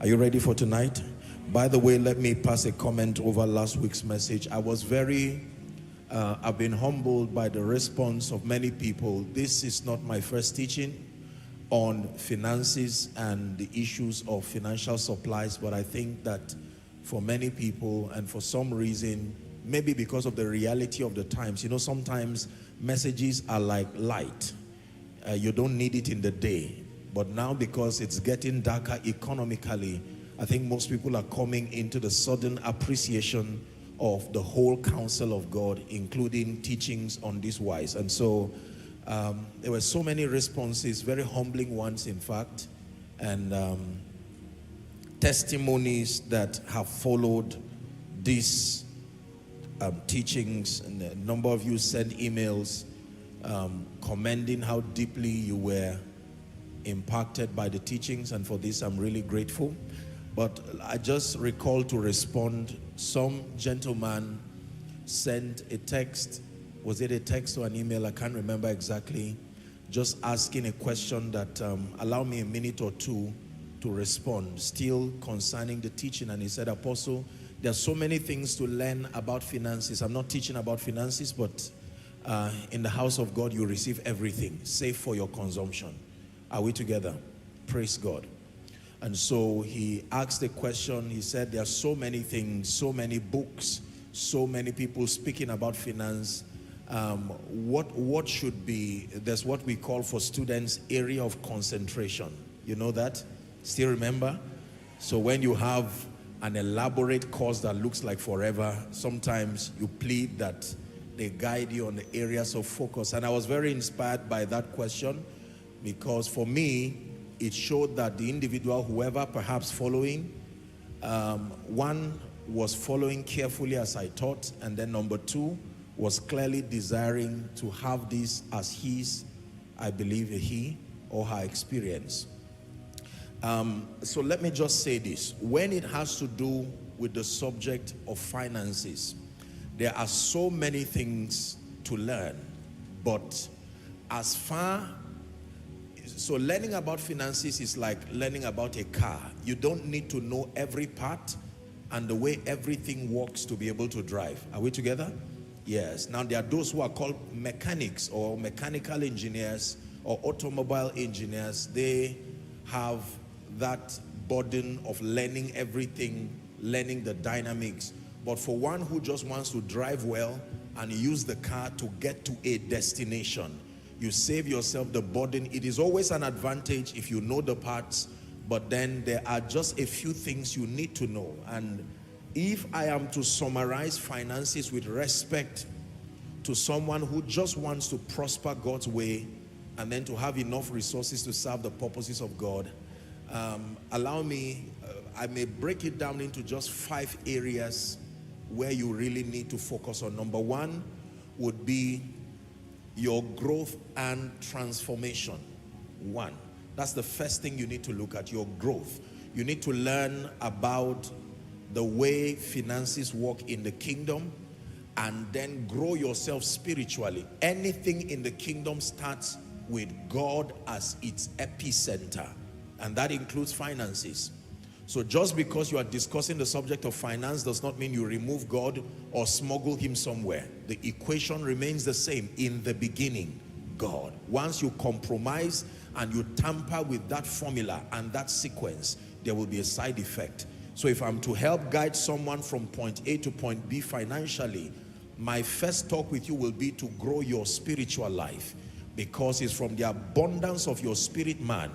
Are you ready for tonight? By the way, let me pass a comment over last week's message. I was I've been humbled by the response of many people. This is not my first teaching on finances and the issues of financial supplies, but I think that for many people, and for some reason, maybe because of the reality of the times, sometimes messages are like light. You don't need it in the day, but now because it's getting darker economically, I think most people are coming into the sudden appreciation of the whole counsel of God, including teachings on this wise. And so there were so many responses, very humbling ones in fact, and testimonies that have followed these teachings. And a number of you sent emails commending how deeply you were impacted by the teachings, and for this I'm really grateful. But I just recall to respond. Some gentleman sent a text. Was it a text or an email? I can't remember exactly. Just asking a question that allow me a minute or two to respond, still concerning the teaching. And he said, Apostle, there are so many things to learn about finances. I'm not teaching about finances, but in the house of God, you receive everything, save for your consumption. Are we together? Praise God. And so he asked a question. He said, there are so many things, so many books, so many people speaking about finance. What should be, there's what we call for students area of concentration. You know that? Still remember? So when you have an elaborate course that looks like forever, sometimes you plead that they guide you on the areas of focus. And I was very inspired by that question, because for me, it showed that the individual, whoever perhaps following, one was following carefully as I taught, and then number two was clearly desiring to have this as his, I believe, he or her experience. So let me just say this. When it has to do with the subject of finances, there are so many things to learn, but so learning about finances is like learning about a car. You don't need to know every part and the way everything works to be able to drive. Are we together? Yes. Now there are those who are called mechanics or mechanical engineers or automobile engineers. They have that burden of learning everything, learning the dynamics. But for one who just wants to drive well and use the car to get to a destination, you save yourself the burden. It is always an advantage if you know the parts, but then there are just a few things you need to know. And if I am to summarize finances with respect to someone who just wants to prosper God's way and then to have enough resources to serve the purposes of God, allow me, I may break it down into just 5 areas where you really need to focus on. Number one would be your growth and transformation. One, that's the first thing you need to look at, your growth. You need to learn about the way finances work in the kingdom and then grow yourself spiritually. Anything in the kingdom starts with God as its epicenter, and that includes finances. So just because you are discussing the subject of finance does not mean you remove God or smuggle him somewhere. The equation remains the same. In the beginning, God. Once you compromise and you tamper with that formula and that sequence, there will be a side effect. So if I'm to help guide someone from point A to point B financially, my first talk with you will be to grow your spiritual life, because it's from the abundance of your spirit man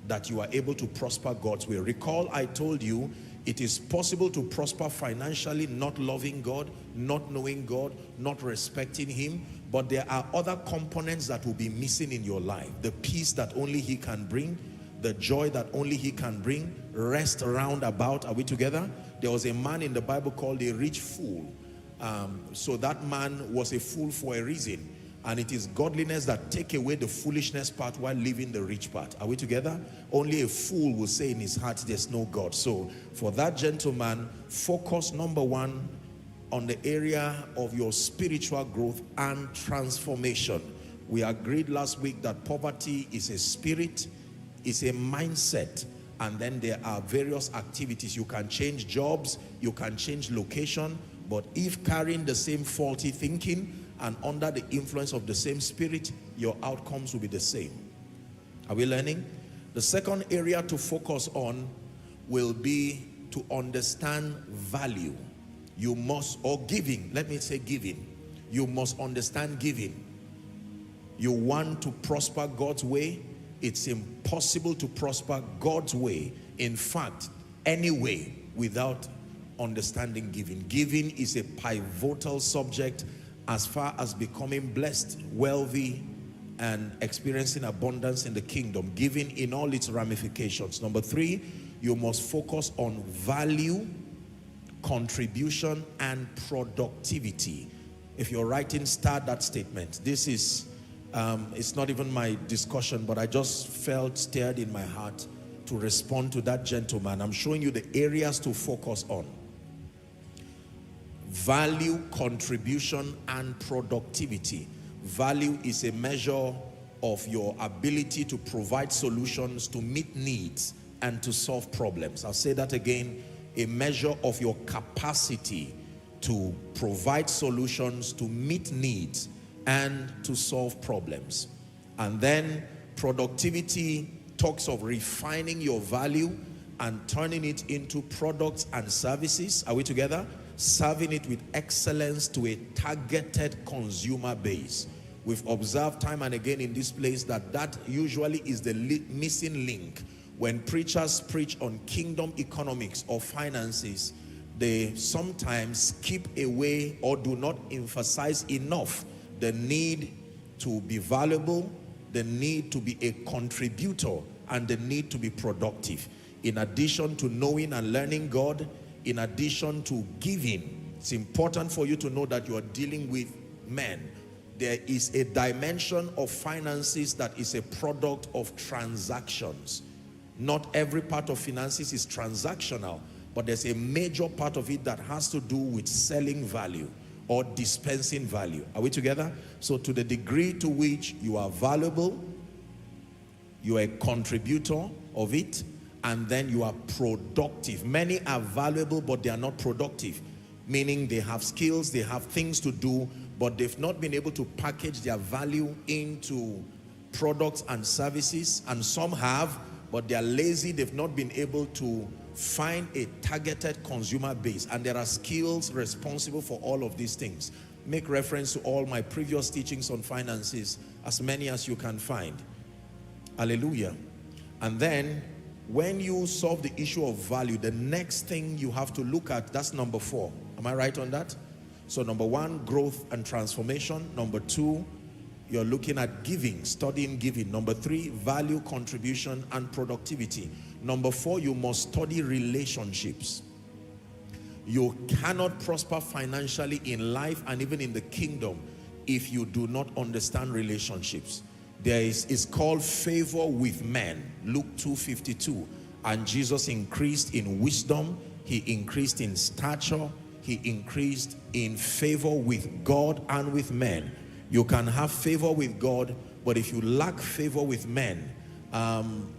that you are able to prosper God's way. Recall I told you it is possible to prosper financially not loving God, not knowing God, not respecting him, but there are other components that will be missing in your life. The peace that only he can bring, the joy that only he can bring, rest round about. Are we together? There was a man in the Bible called a rich fool. So that man was a fool for a reason. And it is godliness that take away the foolishness part while leaving the rich part. Are we together? Only a fool will say in his heart there's no God. So for that gentleman, focus number one on the area of your spiritual growth and transformation. We agreed last week that poverty is a spirit, is a mindset, and then there are various activities. You can change jobs, you can change location, but if carrying the same faulty thinking and under the influence of the same spirit, your outcomes will be the same. Are we learning? The second area to focus on will be to understand value. You must, or giving, let me say giving. You must understand giving. You want to prosper God's way. It's impossible to prosper God's way, in fact, any way, without understanding giving. Giving is a pivotal subject as far as becoming blessed, wealthy, and experiencing abundance in the kingdom. Giving in all its ramifications. Number three, you must focus on value, contribution, and productivity. If you're writing, start that statement. This is, it's not even my discussion, but I just felt stirred in my heart to respond to that gentleman. I'm showing you the areas to focus on. Value, contribution, and productivity. Value is a measure of your ability to provide solutions, to meet needs, and to solve problems. I'll say that again. A measure of your capacity to provide solutions, to meet needs, and to solve problems. And then productivity talks of refining your value and turning it into products and services. Are we together? Serving it with excellence to a targeted consumer base. We've observed time and again in this place that usually is the missing link. When preachers preach on kingdom economics or finances, they sometimes skip away or do not emphasize enough the need to be valuable, the need to be a contributor, and the need to be productive. In addition to knowing and learning God, in addition to giving, it's important for you to know that you are dealing with men. There is a dimension of finances that is a product of transactions. Not every part of finances is transactional, but there's a major part of it that has to do with selling value or dispensing value. Are we together? So to the degree to which you are valuable, you are a contributor of it, and then you are productive. Many are valuable, but they are not productive, meaning they have skills, they have things to do, but they've not been able to package their value into products and services. And some have, but they are lazy. They've not been able to find a targeted consumer base, and there are skills responsible for all of these things. Make reference to all my previous teachings on finances, as many as you can find. Hallelujah. And then when you solve the issue of value, the next thing you have to look at, that's number 4. Am I right on that? So number 1, growth and transformation. Number 2, you're looking at giving, studying giving. Number 3, value, contribution, and productivity. Number 4, you must study relationships. You cannot prosper financially in life and even in the kingdom if you do not understand relationships. It's called favor with men. Luke 2:52. And Jesus increased in wisdom, he increased in stature, he increased in favor with God and with men. You can have favor with God, but if you lack favor with men,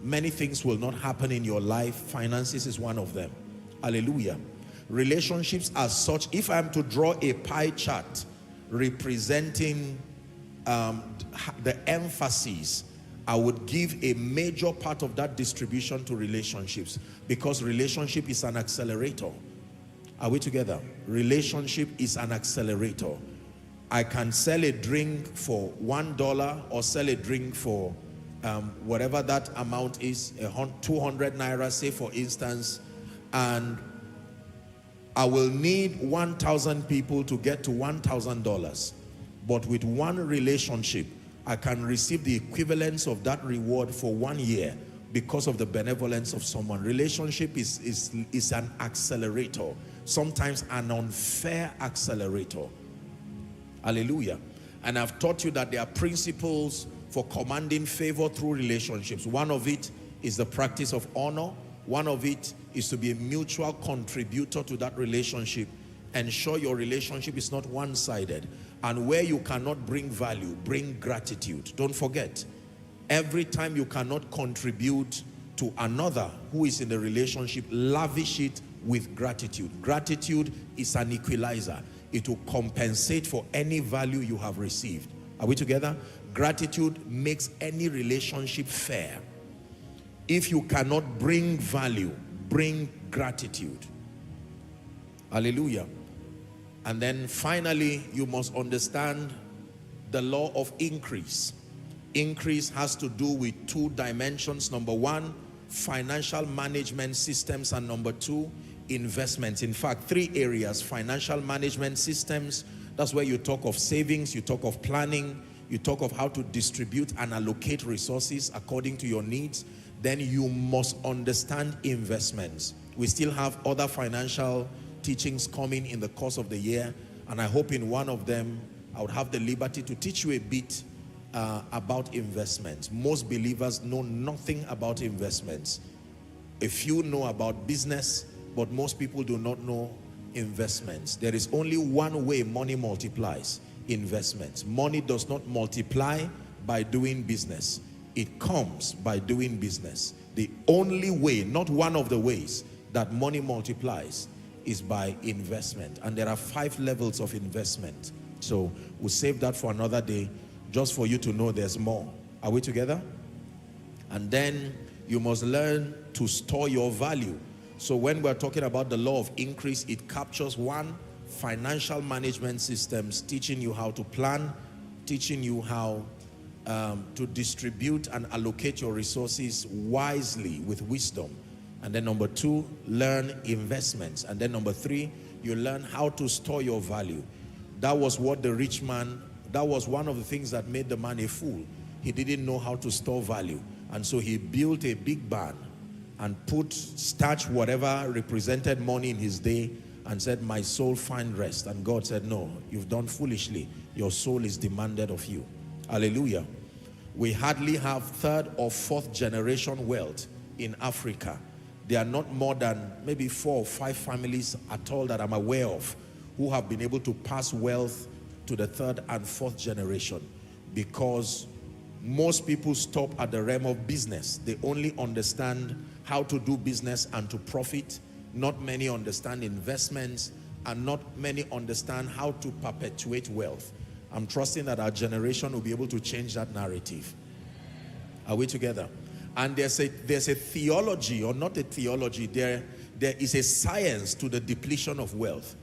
many things will not happen in your life. Finances is one of them. Hallelujah. Relationships as such, if I am to draw a pie chart representing the emphasis, I would give a major part of that distribution to relationships, because relationship is an accelerator. Are we together? Relationship is an accelerator. I can sell a drink for $1 or sell a drink for whatever that amount is, 200 naira, say for instance, and I will need 1,000 people to get to $1,000. But with one relationship, I can receive the equivalence of that reward for 1 year because of the benevolence of someone. Relationship is an accelerator, sometimes an unfair accelerator. Hallelujah. And I've taught you that there are principles for commanding favor through relationships. One of it is the practice of honor. One of it is to be a mutual contributor to that relationship. Ensure your relationship is not one-sided. And where you cannot bring value, bring gratitude. Don't forget, every time you cannot contribute to another who is in the relationship, lavish it with gratitude. Gratitude is an equalizer. It will compensate for any value you have received. Are we together? Gratitude makes any relationship fair. If you cannot bring value, bring gratitude. Hallelujah. And then finally, you must understand the law of increase. Increase has to do with two dimensions. Number one, financial management systems, and number two, investments. In fact, three areas: financial management systems, that's where you talk of savings, you talk of planning, you talk of how to distribute and allocate resources according to your needs. Then you must understand investments. We still have other financial teachings coming in the course of the year, and I hope in one of them I would have the liberty to teach you a bit about investments. Most believers know nothing about investments. A few know about business, but most people do not know investments. There is only one way money multiplies: investments. Money does not multiply by doing business. It comes by doing business. The only way, not one of the ways, that money multiplies is by investment. And there are 5 levels of investment. So we'll save that for another day, just for you to know there's more. Are we together? And then you must learn to store your value. So when we're talking about the law of increase, it captures one, financial management systems, teaching you how to plan, teaching you how to distribute and allocate your resources wisely with wisdom. And then number 2, learn investments. And then number 3, you learn how to store your value. That was what the rich man, that was one of the things that made the man a fool. He didn't know how to store value. And so he built a big barn and starched whatever represented money in his day and said, "My soul find rest." And God said, "No, you've done foolishly. Your soul is demanded of you." Hallelujah. We hardly have 3rd or 4th generation wealth in Africa. There are not more than maybe 4 or 5 families at all that I'm aware of who have been able to pass wealth to the 3rd and 4th generation, because most people stop at the realm of business. They only understand how to do business and to profit. Not many understand investments, and not many understand how to perpetuate wealth. I'm trusting that our generation will be able to change that narrative. Are we together? And there's a theology, or not a theology, there is a science to the depletion of wealth.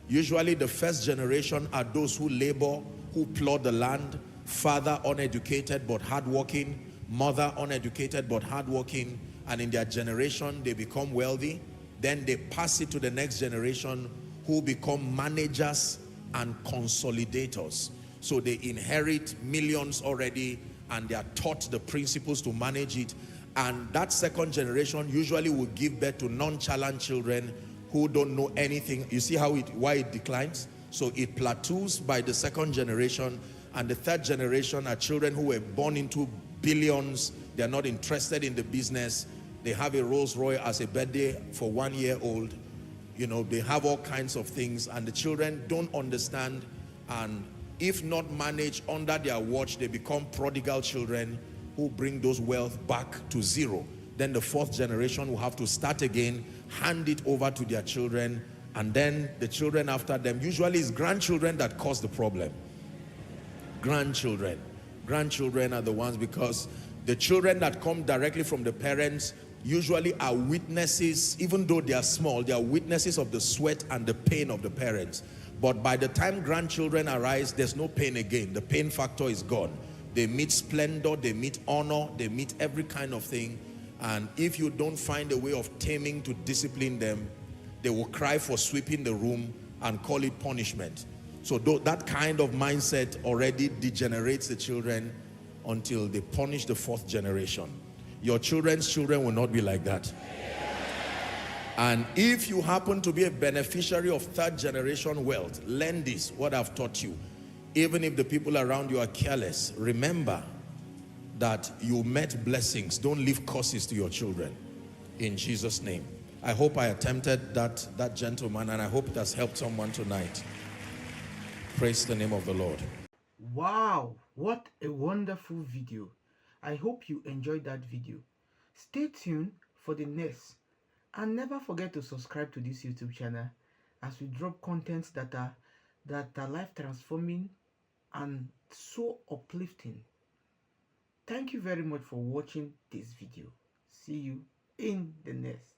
Usually the first generation are those who labor, who plow the land. Father uneducated but hardworking, mother uneducated but hardworking, and in their generation they become wealthy. Then they pass it to the next generation, who become managers and consolidators. So they inherit millions already, and they are taught the principles to manage it. And that second generation usually will give birth to nonchalant children who don't know anything. You see why it declines? So it plateaus by the second generation, and the 3rd generation are children who were born into billions. They're not interested in the business. They have a Rolls Royce as a birthday for 1-year-old. You know, they have all kinds of things, and the children don't understand, and if not managed under their watch, they become prodigal children who bring those wealth back to zero. Then the 4th generation will have to start again, hand it over to their children, and then the children after them. Usually it's grandchildren that cause the problem. Grandchildren are the ones, because the children that come directly from the parents usually are witnesses. Even though they are small, they are witnesses of the sweat and the pain of the parents. But by the time grandchildren arise, there's no pain again. The pain factor is gone. They meet splendor, they meet honor, they meet every kind of thing. And if you don't find a way of taming to discipline them, they will cry for sweeping the room and call it punishment. So that kind of mindset already degenerates the children until they punish the 4th generation. Your children's children will not be like that. And if you happen to be a beneficiary of 3rd generation wealth, learn this, what I've taught you. Even if the people around you are careless, remember that you met blessings. Don't leave curses to your children. In Jesus' name. I hope I attempted that gentleman, and I hope it has helped someone tonight. Praise the name of the Lord. Wow, what a wonderful video. I hope you enjoyed that video. Stay tuned for the next, and never forget to subscribe to this YouTube channel as we drop contents that are life transforming and so uplifting. Thank you very much for watching this video. See you in the next.